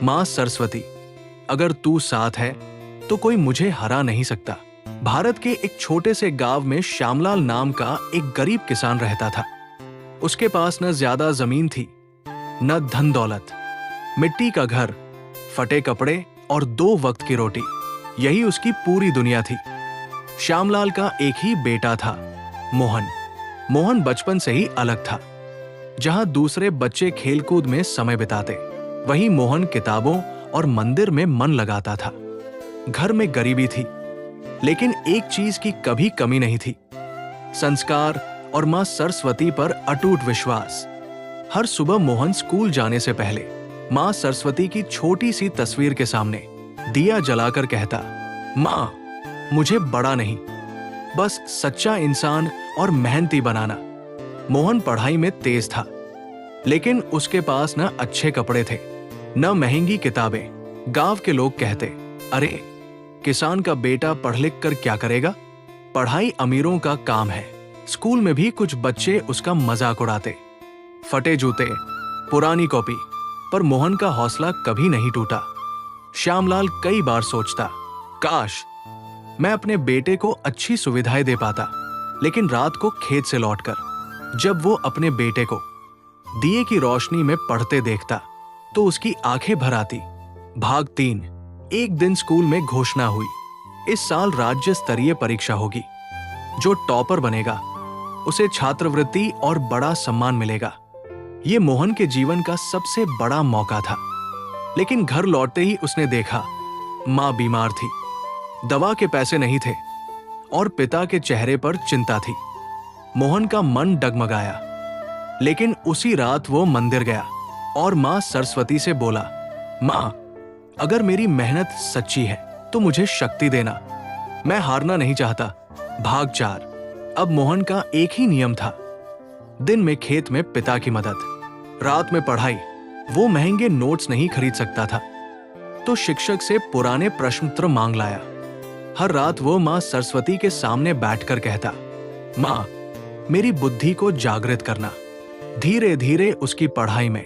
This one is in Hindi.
माँ सरस्वती, अगर तू साथ है तो कोई मुझे हरा नहीं सकता। भारत के एक छोटे से गांव में श्यामलाल नाम का एक गरीब किसान रहता था। उसके पास न ज्यादा जमीन थी, न धन दौलत। मिट्टी का घर, फटे कपड़े और 2 वक्त की रोटी, यही उसकी पूरी दुनिया थी। श्यामलाल का एक ही बेटा था, मोहन। मोहन बचपन से ही अलग था। जहां दूसरे बच्चे खेलकूद में समय बिताते, वहीं मोहन किताबों और मंदिर में मन लगाता था। घर में गरीबी थी, लेकिन एक चीज की कभी कमी नहीं थी, संस्कार और मां सरस्वती पर अटूट विश्वास। हर सुबह मोहन स्कूल जाने से पहले मां सरस्वती की छोटी सी तस्वीर के सामने दिया जलाकर कहता, मां, मुझे बड़ा नहीं, बस सच्चा इंसान और मेहनती बनाना। मोहन पढ़ाई में तेज था, लेकिन उसके पास न अच्छे कपड़े थे, न महंगी किताबें। गांव के लोग कहते, अरे किसान का बेटा पढ़ लिख कर क्या करेगा, पढ़ाई अमीरों का काम है। स्कूल में भी कुछ बच्चे उसका मजाक उड़ाते, फटे जूते, पुरानी कॉपी। पर मोहन का हौसला कभी नहीं टूटा। श्यामलाल कई बार सोचता, काश मैं अपने बेटे को अच्छी सुविधाएं दे पाता। लेकिन रात को खेत से लौटकर जब वो अपने बेटे को दिए की रोशनी में पढ़ते देखता तो उसकी आंखें भर आती। भाग 3। एक दिन स्कूल में घोषणा हुई, इस साल राज्य स्तरीय परीक्षा होगी। जो टॉपर बनेगा उसे छात्रवृत्ति और बड़ा सम्मान मिलेगा। ये मोहन के जीवन का सबसे बड़ा मौका था। लेकिन घर लौटते ही उसने देखा, मां बीमार थी, दवा के पैसे नहीं थे और पिता के चेहरे पर चिंता थी। मोहन का मन डगमगाया, लेकिन उसी रात वो मंदिर गया और मां सरस्वती से बोला, मां, अगर मेरी मेहनत सच्ची है तो मुझे शक्ति देना, मैं हारना नहीं चाहता। भाग 4। अब मोहन का एक ही नियम था, दिन में खेत में पिता की मदद, रात में पढ़ाई। वो महंगे नोट्स नहीं खरीद सकता था, तो शिक्षक से पुराने प्रश्नोत्तर मांग लाया। हर रात वो मां सरस्वती के सामने बैठकर कहता, मां, मेरी बुद्धि को जागृत करना। धीरे धीरे उसकी पढ़ाई में